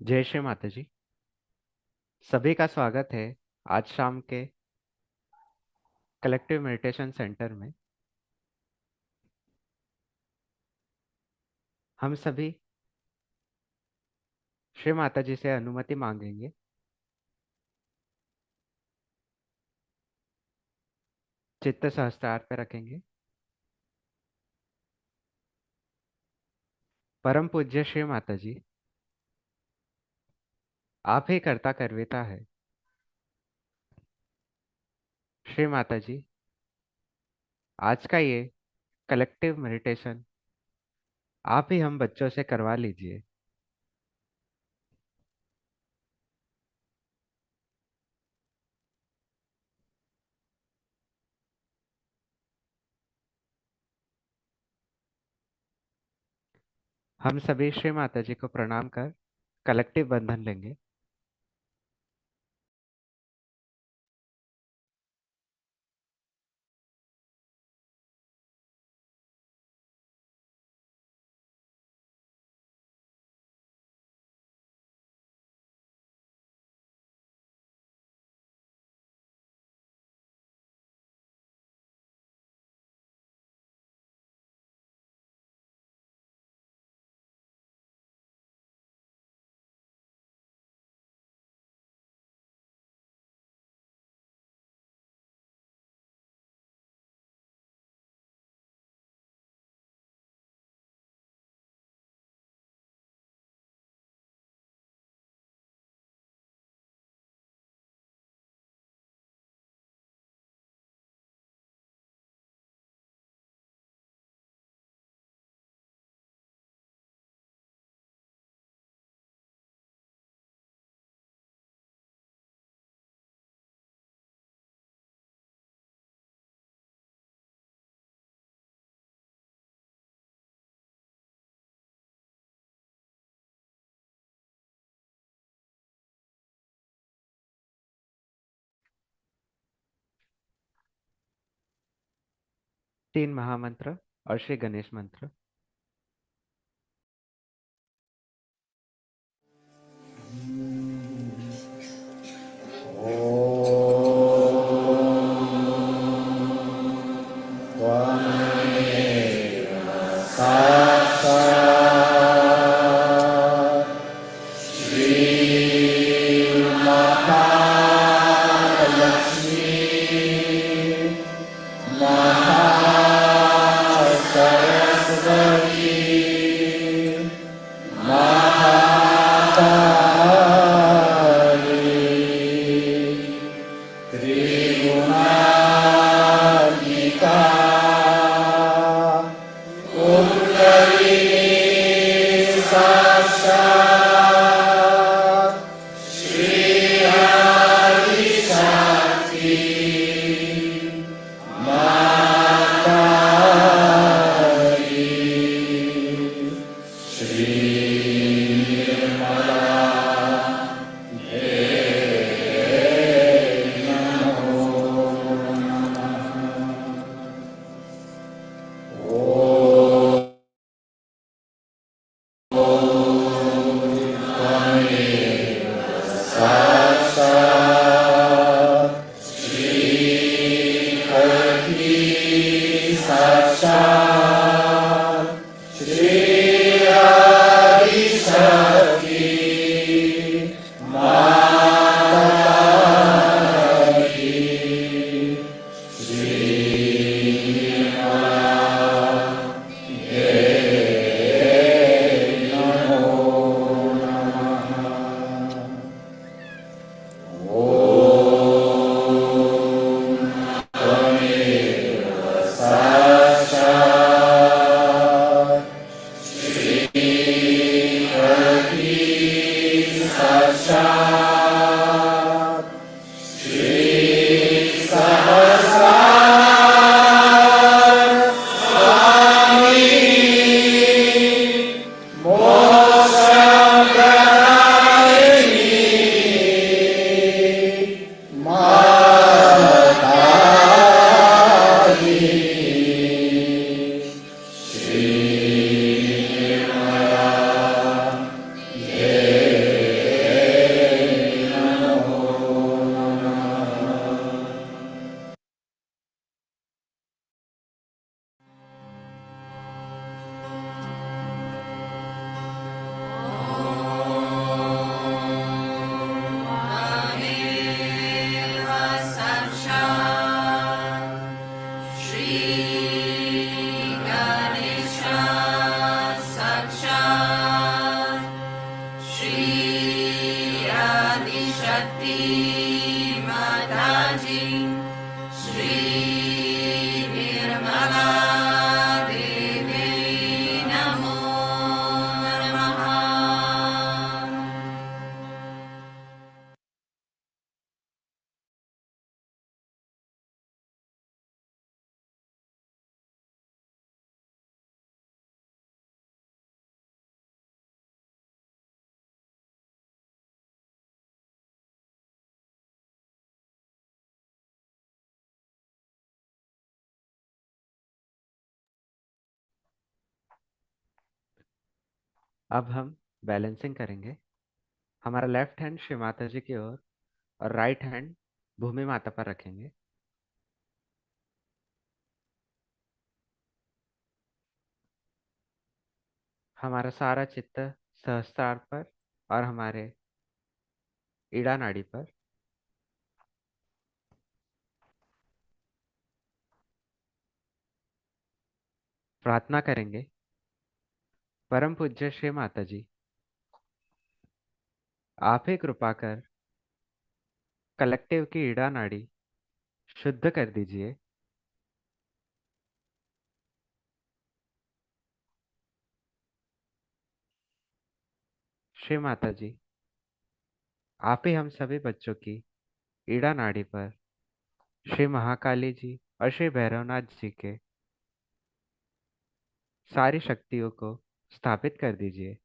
जय श्री माता जी। सभी का स्वागत है आज शाम के कलेक्टिव मेडिटेशन सेंटर में। हम सभी श्री माता जी से अनुमति मांगेंगे। चित्त सहस्त्रार पे रखेंगे। परम पूज्य श्री माता जी, आप ही कर्ता करवेता है। श्री माता जी, आज का ये कलेक्टिव मेडिटेशन आप ही हम बच्चों से करवा लीजिए। हम सभी श्री माता जी को प्रणाम कर कलेक्टिव बंधन लेंगे। तीन महामंत्र और श्री गणेश मंत्र। शक्ति माताजी श्री निर्मला देवी नमो नमः। अब हम बैलेंसिंग करेंगे। हमारा लेफ्ट हैंड श्री माता जी की ओर और राइट हैंड भूमि माता पर रखेंगे। हमारा सारा चित्त सहस्त्रार पर और हमारे ईड़ा नाड़ी पर। प्रार्थना करेंगे, परम पूज्य श्री माता जी, आप ही कृपा कर कलेक्टिव की ईड़ा नाड़ी शुद्ध कर दीजिए। श्री माता जी, आप ही हम सभी बच्चों की ईड़ा नाड़ी पर श्री महाकाली जी और श्री भैरवनाथ जी के सारी शक्तियों को स्थापित कर दीजिए।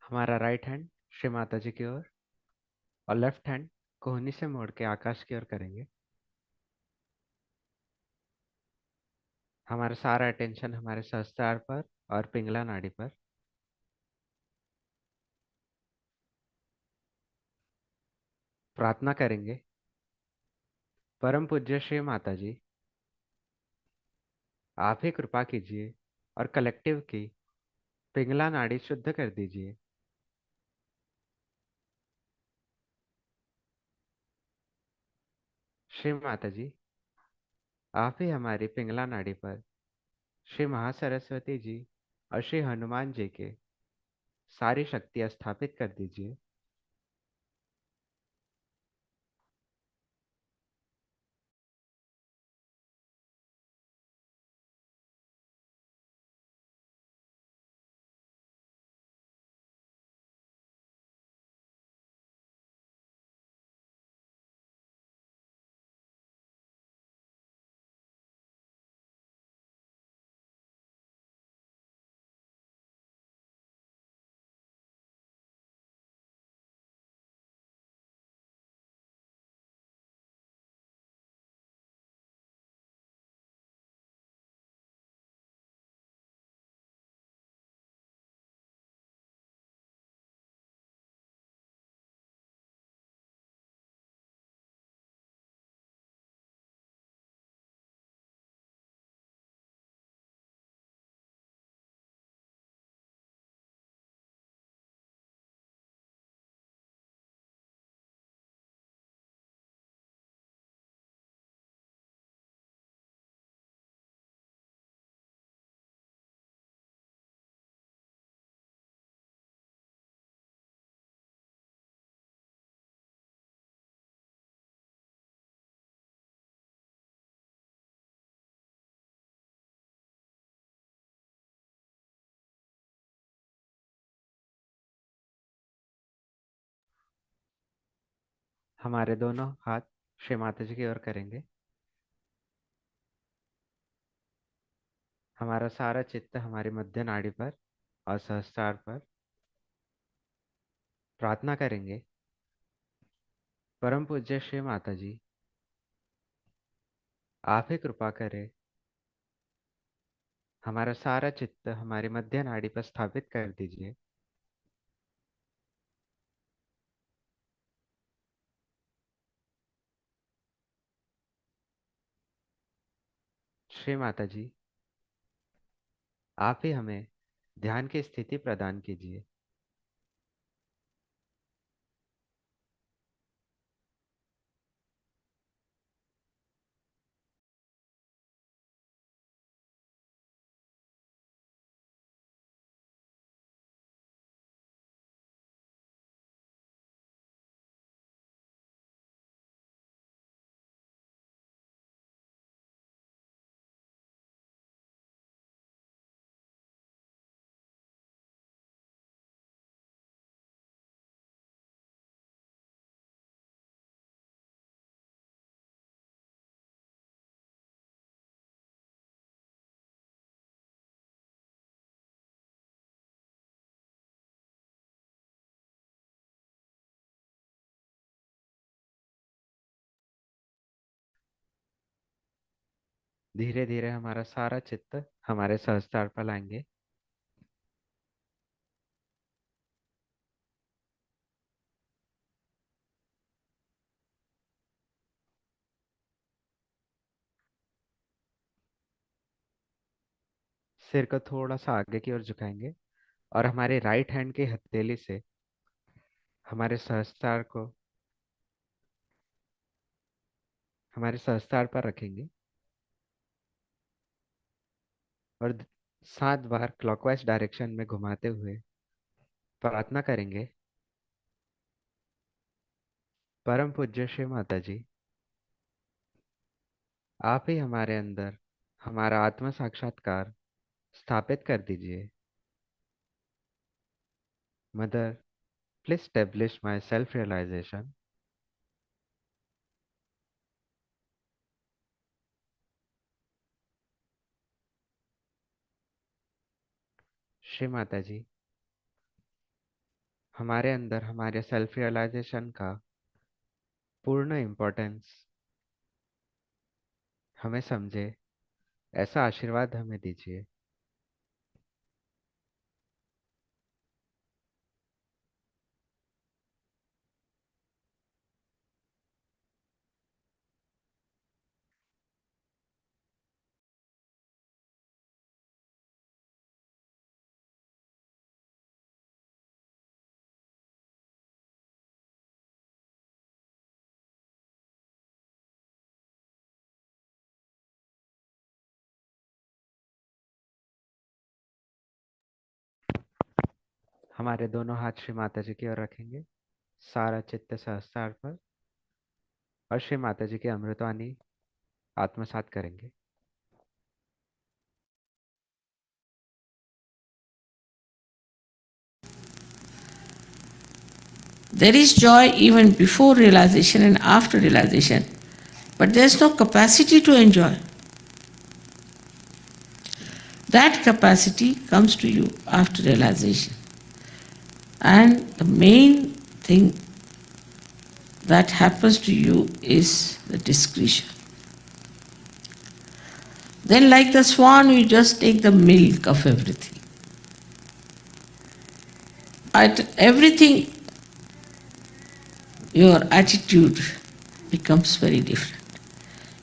हमारा राइट हैंड श्री माता जी की ओर और लेफ्ट हैंड कोहनी से मोड़ के आकाश की ओर करेंगे। हमारा सारा अटेंशन हमारे सहस्त्रार पर और पिंगला नाड़ी पर। प्रार्थना करेंगे, परम पूज्य श्री माता जी, आप ही कृपा कीजिए और कलेक्टिव की पिंगला नाड़ी शुद्ध कर दीजिए। श्री माता जी, आप ही हमारी पिंगला नाड़ी पर श्री महासरस्वती जी और श्री हनुमान जी के सारी शक्तियां स्थापित कर दीजिए। हमारे दोनों हाथ श्री माता जी की ओर करेंगे। हमारा सारा चित्त हमारी मध्य नाड़ी पर और सहस्त्रार पर। प्रार्थना करेंगे, परम पूज्य श्री माता जी, आप ही कृपा करें, हमारा सारा चित्त हमारी मध्य नाड़ी पर स्थापित कर दीजिए। श्री माता जी, आप ही हमें ध्यान की स्थिति प्रदान कीजिए। धीरे धीरे हमारा सारा चित्त हमारे सहस्त्रार पर लाएंगे। सिर को थोड़ा सा आगे की ओर झुकाएंगे और हमारे राइट हैंड की हथेली से हमारे सहस्त्रार को हमारे सहस्त्रार पर रखेंगे और 7 बार क्लॉकवाइज डायरेक्शन में घुमाते हुए प्रार्थना करेंगे, परम पूज्य श्री माता जी, आप ही हमारे अंदर हमारा आत्म साक्षात्कार स्थापित कर दीजिए। Mother, please establish my self realization. Shri Mata ji, हमारे अंदर हमारे सेल्फ रियलाइजेशन का पूर्ण इम्पोर्टेंस हमें समझे, ऐसा आशीर्वाद हमें दीजिए। हमारे दोनों हाथ श्री माता जी की ओर रखेंगे, सारा चित्त सहस्त्रार पर, और श्री माता जी की अमृतवाणी आत्मसात करेंगे। There is joy even before realization and after realization, but there is no capacity to enjoy. That capacity comes to you after realization. And the main thing that happens to you is the discretion. Then, like the swan, you just take the milk of everything. At everything, your attitude becomes very different.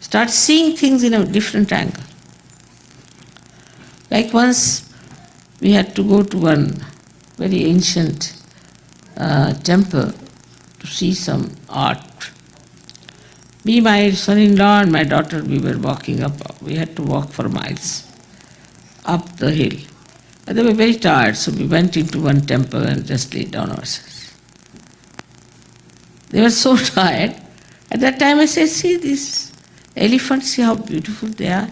Start seeing things in a different angle. Like once we had to go to one very ancient temple to see some art. Me, my son-in-law and my daughter, we were walking up. We had to walk for miles up the hill. And they were very tired, so we went into one temple and just laid down ourselves. They were so tired. At that time I said, see these elephants, see how beautiful they are.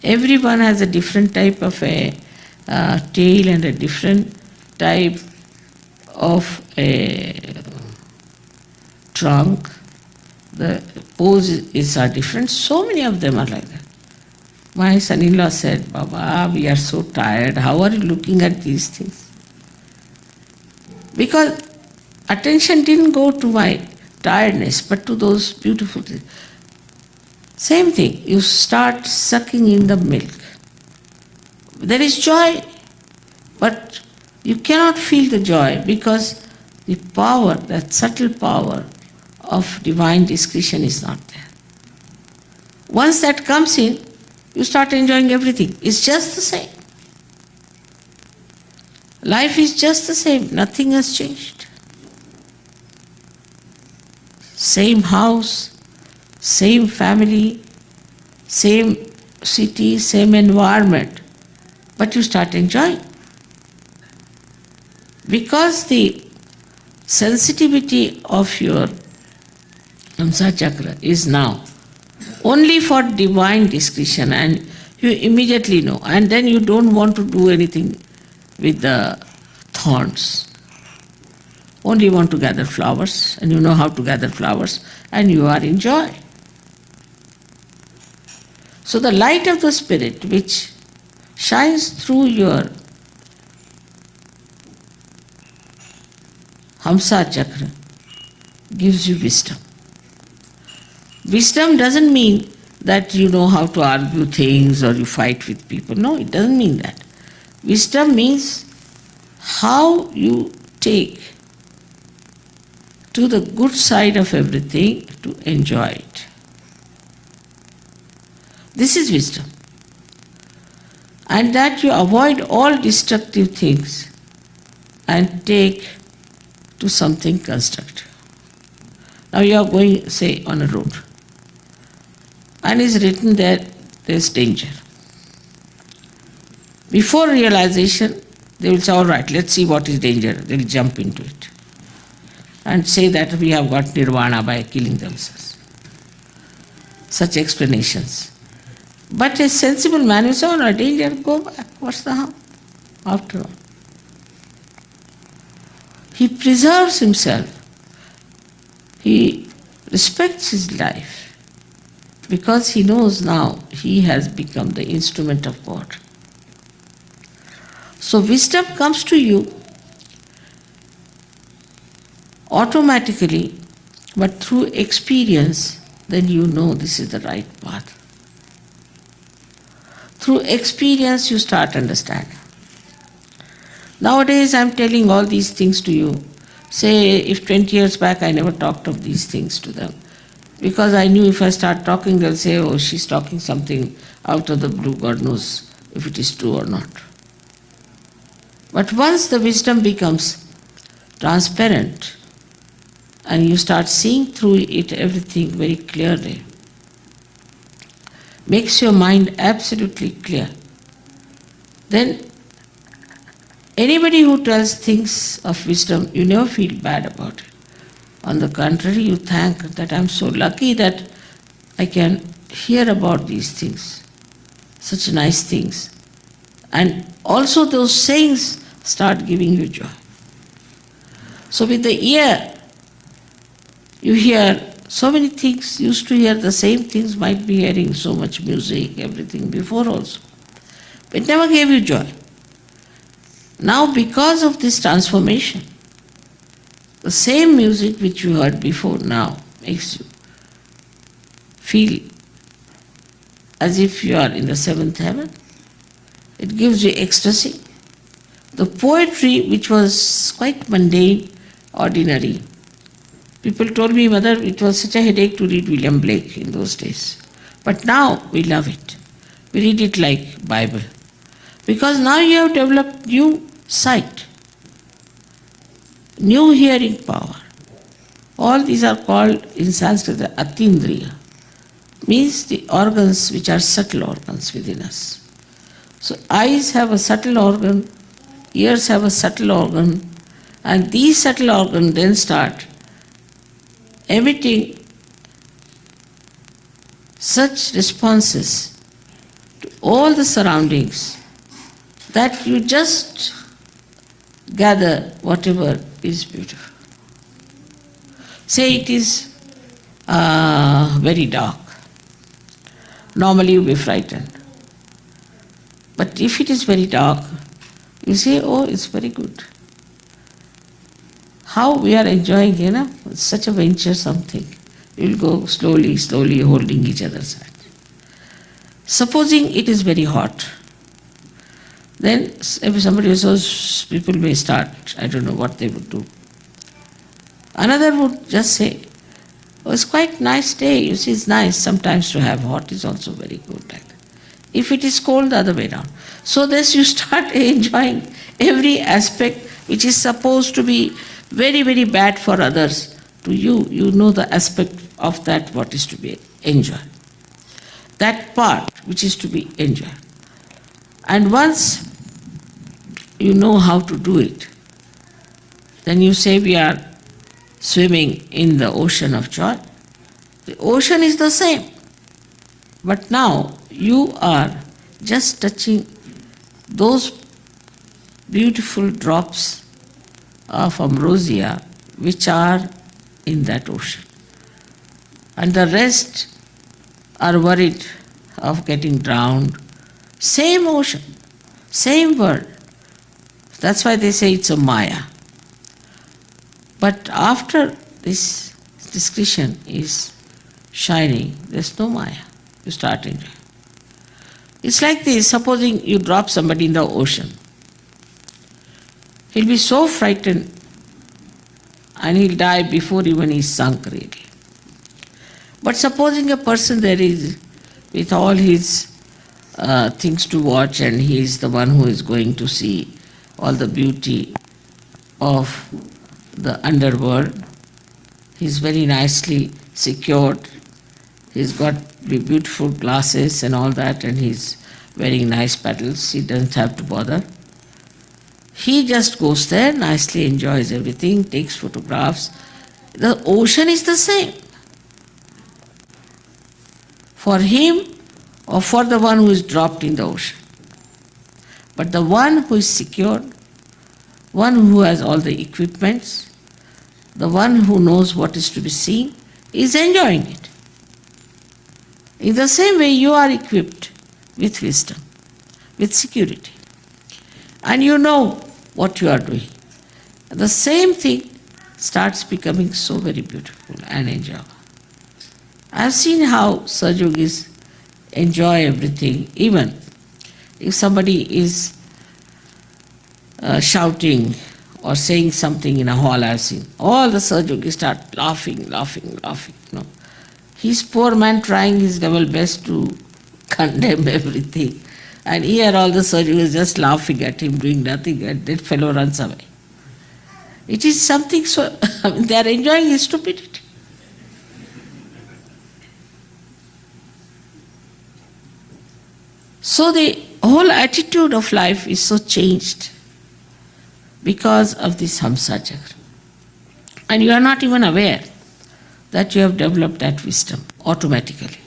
Everyone has a different type of a tail and a different type of a trunk. the poses are different. So many of them are like that. My son-in-law said, Baba, we are so tired. How are you looking at these things? Because attention didn't go to my tiredness, but to those beautiful things. Same thing, you start sucking in the milk. There is joy, but you cannot feel the joy because the power, that subtle power of divine discretion is not there. Once that comes in, you start enjoying everything. It's just the same. Life is just the same, nothing has changed. Same house, same family, same city, same environment, but you start enjoying. Because the sensitivity of your Hamsa chakra is now only for divine discretion, and you immediately know, and then you don't want to do anything with the thorns. Only want to gather flowers, and you know how to gather flowers, and you are in joy. So the light of the Spirit which shines through your Hamsa chakra gives you wisdom. Wisdom doesn't mean that you know how to argue things or you fight with people. No, it doesn't mean that. Wisdom means how you take to the good side of everything to enjoy it. This is wisdom. And that you avoid all destructive things and take to something constructive. Now you are going, say, on a road, and it's written there is danger. Before realization, they will say, all right, let's see what is danger. They will jump into it and say that we have got nirvana by killing themselves. Such explanations. But a sensible man will say, oh no, danger, go back. What's the harm? After all. He preserves himself. He respects his life because he knows now he has become the instrument of God. So wisdom comes to you automatically, but through experience, then you know this is the right path. Through experience, you start understanding. Nowadays, I'm telling all these things to you. Say, if 20 years back I never talked of these things to them, because I knew if I start talking, they'll say, oh, she's talking something out of the blue, God knows if it is true or not. But once the wisdom becomes transparent and you start seeing through it everything very clearly, makes your mind absolutely clear, then anybody who tells things of wisdom, you never feel bad about it. On the contrary, you thank that I'm so lucky that I can hear about these things, such nice things. And also those sayings start giving you joy. So with the ear, you hear so many things, used to hear the same things, might be hearing so much music, everything before also. It never gave you joy. Now because of this transformation, the same music which you heard before now makes you feel as if you are in the seventh heaven. It gives you ecstasy. The poetry which was quite mundane, ordinary. People told me, Mother, it was such a headache to read William Blake in those days. But now we love it. We read it like Bible. Because now you have developed new sight, new hearing power. All these are called in Sanskrit the atindriya, means the organs which are subtle organs within us. So eyes have a subtle organ, ears have a subtle organ, and these subtle organs then start emitting such responses to all the surroundings that you just gather whatever is beautiful. Say it is very dark. Normally you'll be frightened. But if it is very dark, you say, oh, it's very good. How we are enjoying, it's such a venture something. We'll go slowly, slowly holding each other's hand. Supposing it is very hot, then if somebody says, people may start, I don't know what they would do. Another would just say, oh, it's quite nice day. You see, it's nice sometimes to have hot is also very good. Like that. If it is cold, the other way around. So thus you start enjoying every aspect which is supposed to be very, very bad for others. To you, you know the aspect of that what is to be enjoyed. That part which is to be enjoyed. And once you know how to do it, then you say we are swimming in the ocean of joy. The ocean is the same. But now you are just touching those beautiful drops of ambrosia which are in that ocean. And the rest are worried of getting drowned. Same ocean, same world. That's why they say it's a Maya. But after this discretion is shining, there's no Maya. You start enjoying. It's like this, supposing you drop somebody in the ocean. He'll be so frightened and he'll die before even he's sunk really. But supposing a person there is with all his things to watch and he is the one who is going to see all the beauty of the underworld. He's very nicely secured. He's got beautiful glasses and all that, and he's wearing nice paddles. He doesn't have to bother. He just goes there, nicely enjoys everything, takes photographs. The ocean is the same. For him or for the one who is dropped in the ocean. But the one who is secured, one who has all the equipments, the one who knows what is to be seen, is enjoying it. In the same way, you are equipped with wisdom, with security. And you know what you are doing. The same thing starts becoming so very beautiful and enjoyable. I have seen how Sahaja enjoy everything, even if somebody is shouting or saying something in a hall. I've seen all the Sahaja start laughing. No. He's poor man trying his level best to condemn everything. And here all the Sahaja is just laughing at him, doing nothing, and that fellow runs away. It is something so, they are enjoying his stupidity. So the whole attitude of life is so changed because of this Hamsa chakra. And you are not even aware that you have developed that wisdom automatically.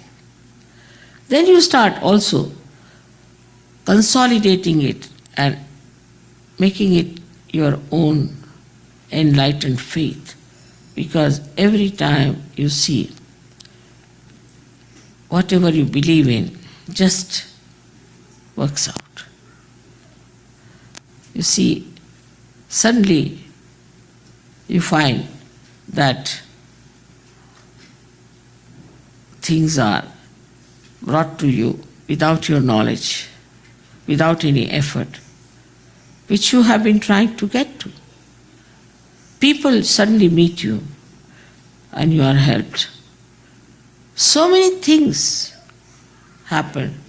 Then you start also consolidating it and making it your own enlightened faith, because every time you see whatever you believe in just works out. You see, suddenly you find that things are brought to you without your knowledge, without any effort, which you have been trying to get to. People suddenly meet you and you are helped. So many things happen.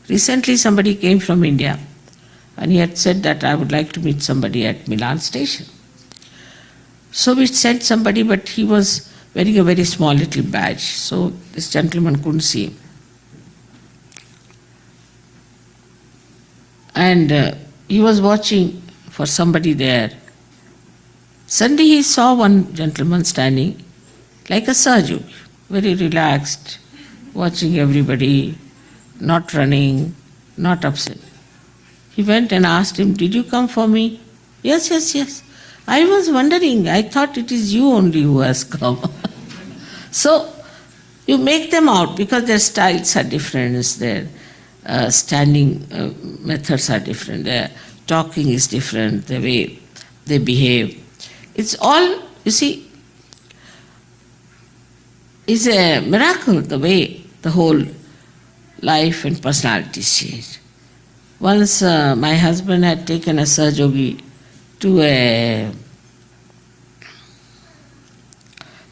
Recently somebody came from India and he had said that I would like to meet somebody at Milan station. So we sent somebody, but he was wearing a very small little badge, so this gentleman couldn't see him. And he was watching for somebody there. Suddenly he saw one gentleman standing like a Sahaja, very relaxed, watching everybody, not running, not upset. He went and asked him, "Did you come for me?" Yes. I was wondering, I thought it is you only who has come. So You make them out because their styles are different, their standing methods are different, their talking is different, the way they behave. It's all, you see, is a miracle the way the whole life and personalities change. Once my husband had taken a Sahaja to a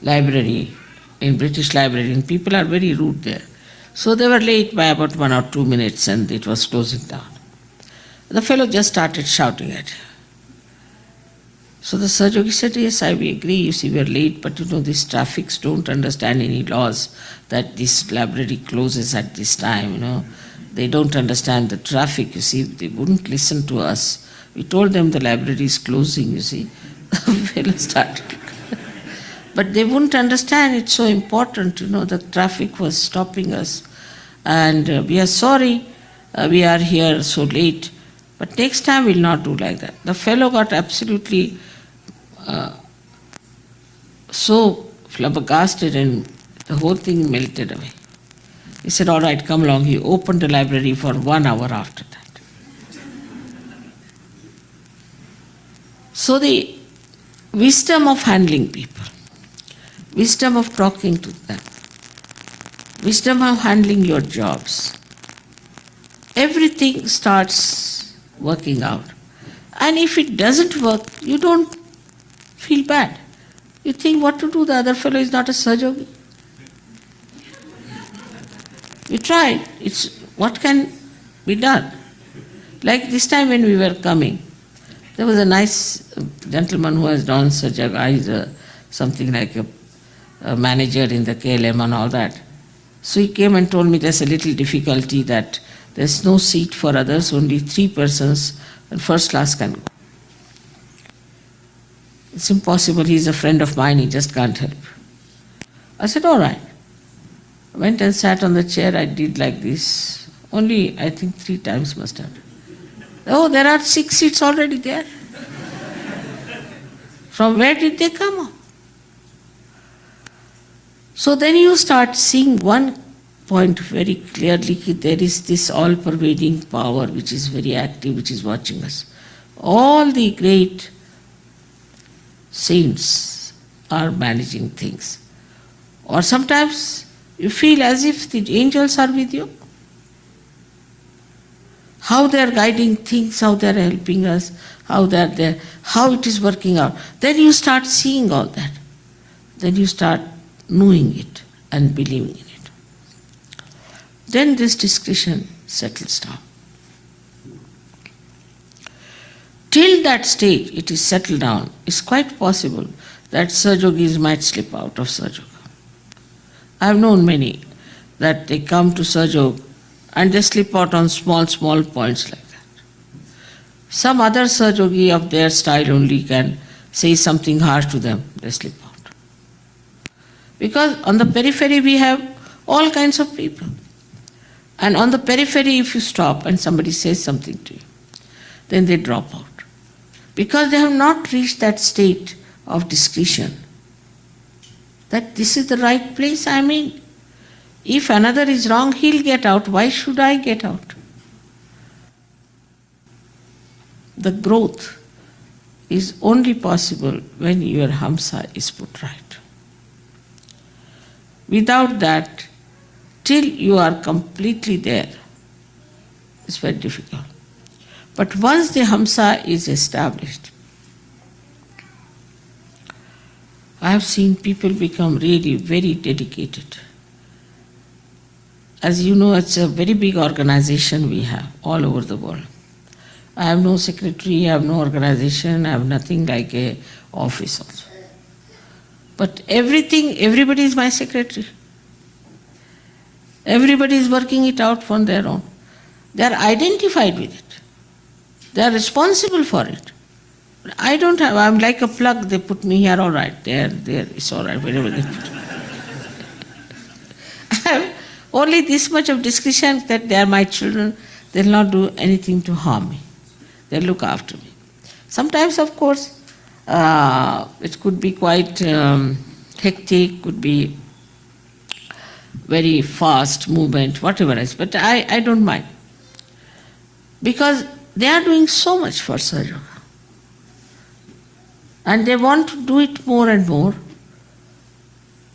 library, in British library, and people are very rude there. So they were late by about 1 or 2 minutes and it was closing down. The fellow just started shouting at him. So the Sahaja said, yes, I agree, you see, we are late, but you know, these traffics don't understand any laws that this library closes at this time, you know. They don't understand the traffic, you see, they wouldn't listen to us. We told them the library is closing, you see. The fellow started. But they wouldn't understand, it's so important, you know, the traffic was stopping us. And we are sorry, we are here so late, but next time we'll not do like that. The fellow got absolutely so flabbergasted and the whole thing melted away. He said, all right, come along. He opened the library for 1 hour after that. So the wisdom of handling people, wisdom of talking to them, wisdom of handling your jobs, everything starts working out. And if it doesn't work, you don't feel bad. You think what to do, the other fellow is not a Sahaja. We tried, it's what can be done. Like this time when we were coming, there was a nice gentleman who has done Sahaja, he's something like a manager in the KLM and all that. So he came and told me there's a little difficulty that there's no seat for others, only 3 persons, and first class can go. It's impossible, he's a friend of mine, he just can't help. I said, all right. I went and sat on the chair, I did like this. Only, I think 3 times must have. Oh, there are 6 seats already there. From where did they come up? So then you start seeing one point very clearly, there is this all-pervading power which is very active, which is watching us. All the great saints are managing things. Or sometimes you feel as if the angels are with you. How they are guiding things, how they are helping us, how they are there, how it is working out. Then you start seeing all that. Then you start knowing it and believing in it. Then this discussion settles down. Till that stage it is settled down, it's quite possible that Sahajogis might slip out of Sahaja. I have known many that they come to Sahaja and they slip out on small points like that. Some other Sahajogi of their style only can say something harsh to them, they slip out. Because on the periphery we have all kinds of people. And on the periphery if you stop and somebody says something to you, then they drop out. Because they have not reached that state of discretion, that this is the right place I'm in. If another is wrong, he'll get out. Why should I get out? The growth is only possible when your Hamsa is put right. Without that, till you are completely there, it's very difficult. But once the Hamsa is established, I have seen people become really very dedicated. As you know, it's a very big organization we have all over the world. I have no secretary, I have no organization, I have nothing like a office also. But everybody is my secretary. Everybody is working it out on their own. They are identified with it. They are responsible for it. I don't have, I'm like a plug, they put me here, all right, there, it's all right, wherever they put me. I have only this much of discretion that they are my children, they'll not do anything to harm me. They'll look after me. Sometimes, of course, it could be quite hectic, could be very fast movement, whatever else. But I don't mind. Because they are doing so much for Sahaja Yoga. And they want to do it more and more.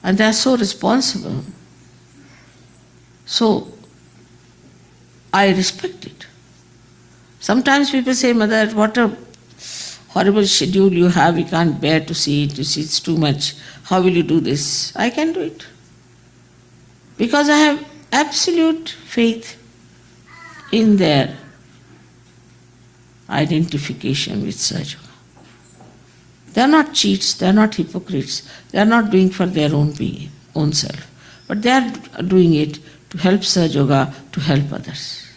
And they are so responsible. So, I respect it. Sometimes people say, Mother, what a horrible schedule you have, we can't bear to see it, you see it's too much. How will you do this? I can do it. Because I have absolute faith in their identification with Sahaja Yoga. They are not cheats, they are not hypocrites, they are not doing for their own being, own self. But they are doing it to help Sahaja Yoga, to help others.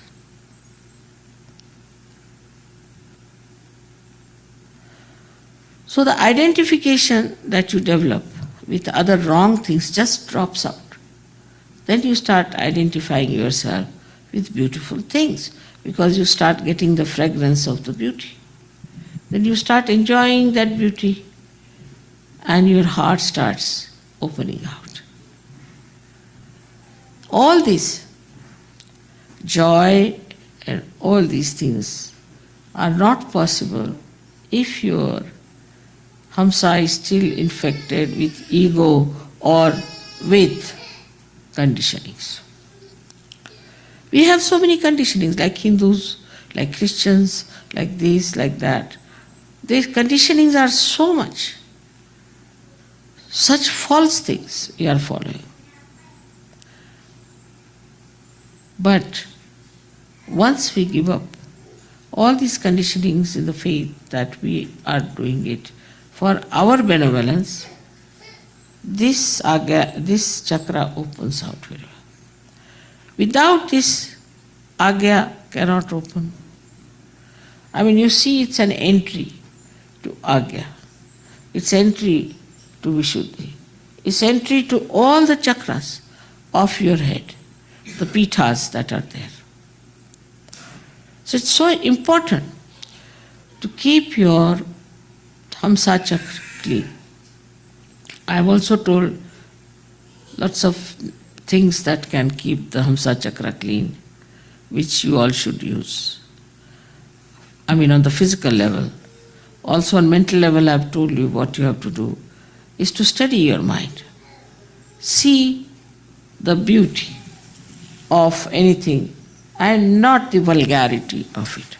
So the identification that you develop with other wrong things just drops out. Then you start identifying yourself with beautiful things because you start getting the fragrance of the beauty. Then you start enjoying that beauty and your heart starts opening out. All this joy and all these things are not possible if your Hamsa is still infected with ego or with conditionings. We have so many conditionings, like Hindus, like Christians, like this, like that. These conditionings are so much. Such false things we are following. But once we give up all these conditionings in the faith that we are doing it for our benevolence, this chakra opens out very well. Without this, agya cannot open. I mean, you see, it's an entry to agya. It's entry to Vishuddhi. It's entry to all the chakras of your head, the pithas that are there. So it's so important to keep your Hamsa chakra clean. I have also told lots of things that can keep the Hamsa chakra clean, which you all should use. I mean, on the physical level. Also on mental level, I have told you what you have to do is to study your mind. See the beauty of anything and not the vulgarity of it,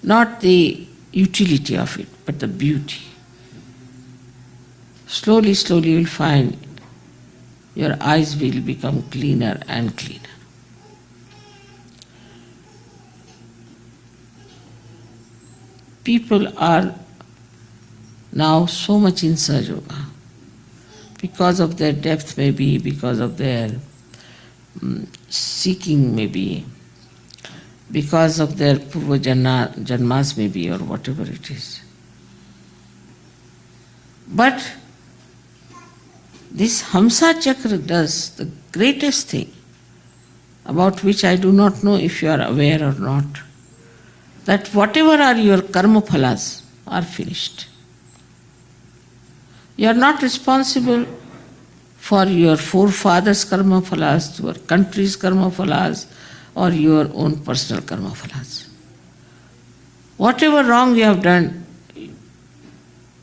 not the utility of it, but the beauty. Slowly, slowly you will find your eyes will become cleaner and cleaner. People are now so much in Sahaja Yoga because of their depth, maybe because of their seeking, maybe because of their purva janmas, maybe, or whatever it is. But this Hamsa chakra does the greatest thing, about which I do not know if you are aware or not, that whatever are your karma phalas are finished. You are not responsible for your forefathers' karma phalas, your country's karma phalas, or your own personal karma phalas. Whatever wrong you have done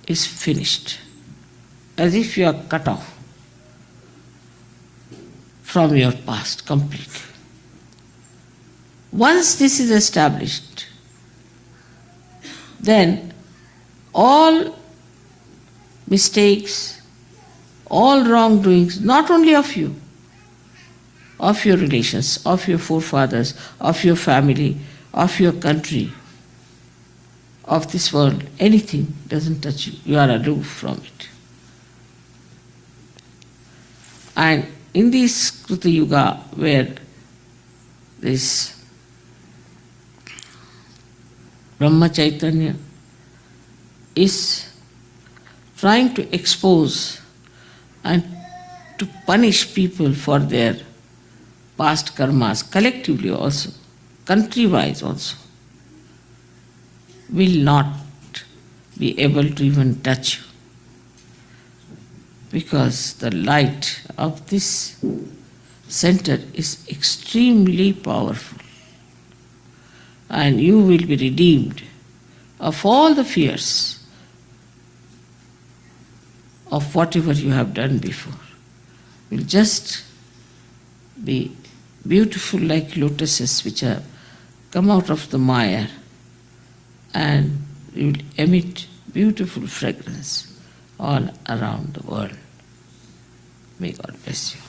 is finished, as if you are cut off from your past completely. Once this is established, then all mistakes, all wrongdoings, not only of you, of your relations, of your forefathers, of your family, of your country, of this world, anything doesn't touch you. You are aloof from it. And in this Kruta Yuga, where this Brahma Chaitanya is trying to expose and to punish people for their past karmas, collectively also, country-wise also, will not be able to even touch you. Because the light of this center is extremely powerful, and you will be redeemed of all the fears of whatever you have done before. Will just be beautiful like lotuses which have come out of the mire, and you will emit beautiful fragrance all around the world. May God bless you.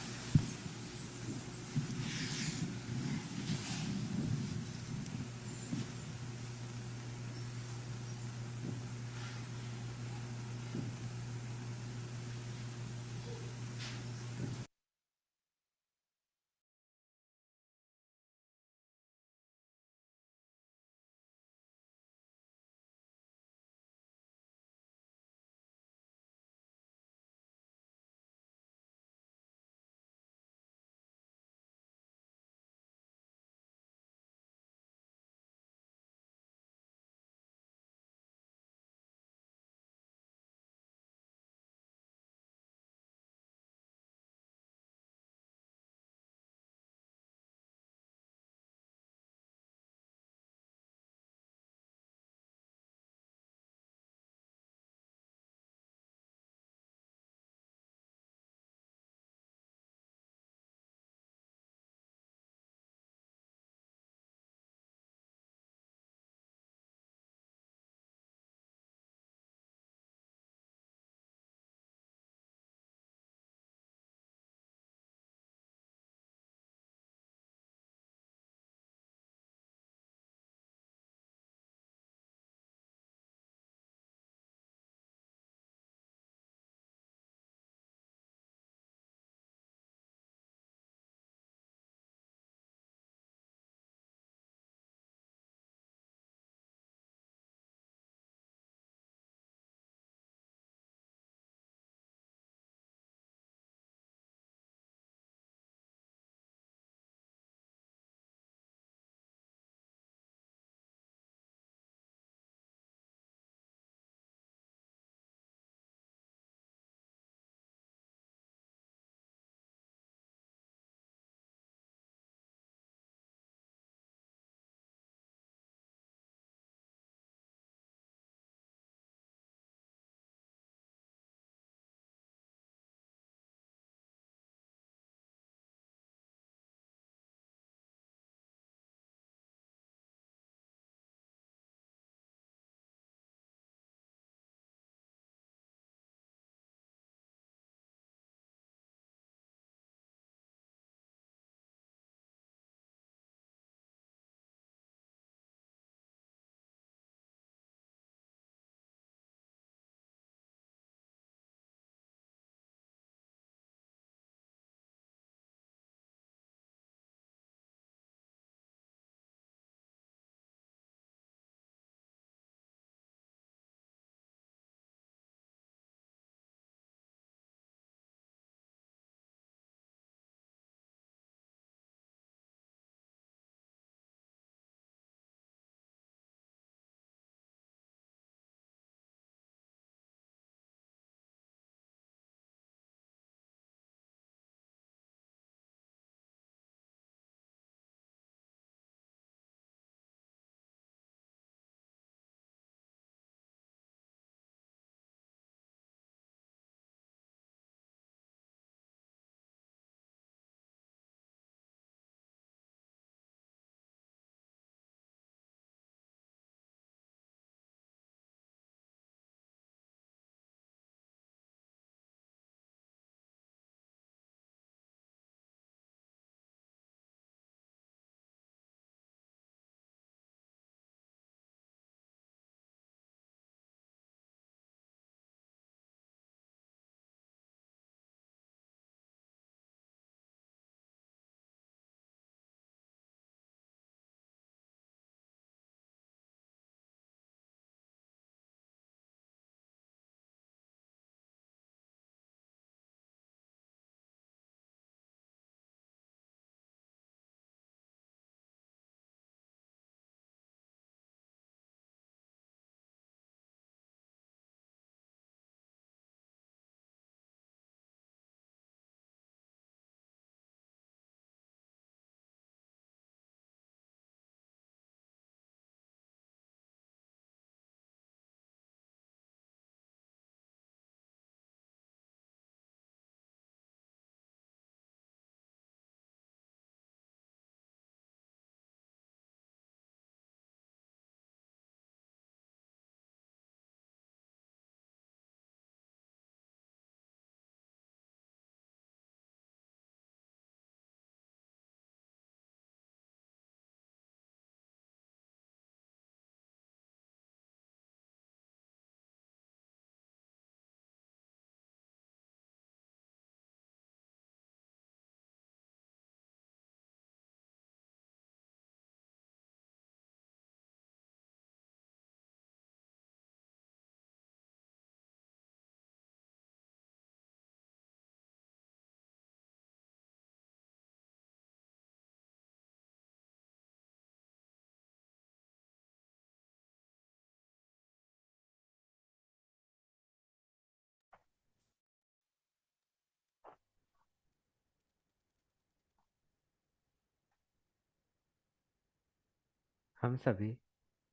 हम सभी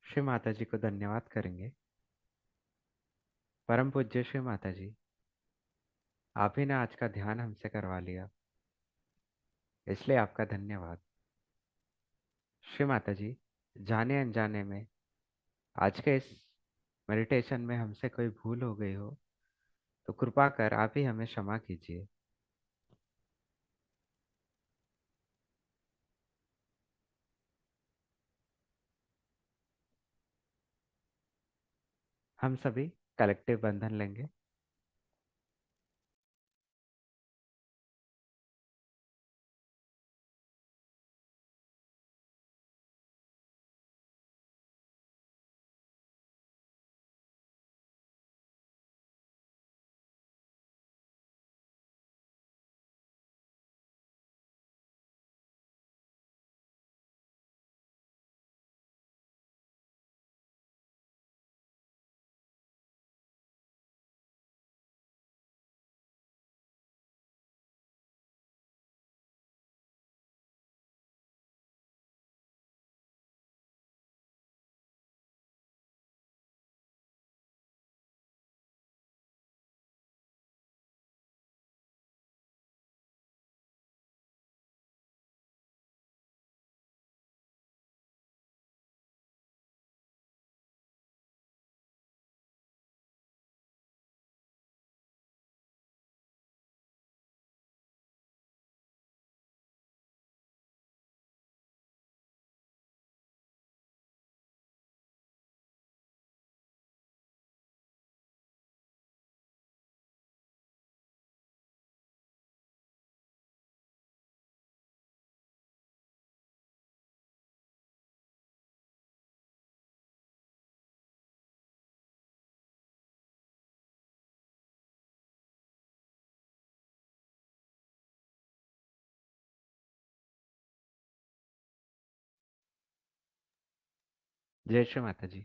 श्री माता जी को धन्यवाद करेंगे। परम पूज्य श्री माता जी, आप ही ने आज का ध्यान हमसे करवा लिया, इसलिए आपका धन्यवाद। श्री माता जी, जाने अनजाने में आज के इस मेडिटेशन में हमसे कोई भूल हो गई हो तो कृपा कर आप ही हमें क्षमा कीजिए। हम सभी कलेक्टिव बंधन लेंगे। जय श्री माता जी।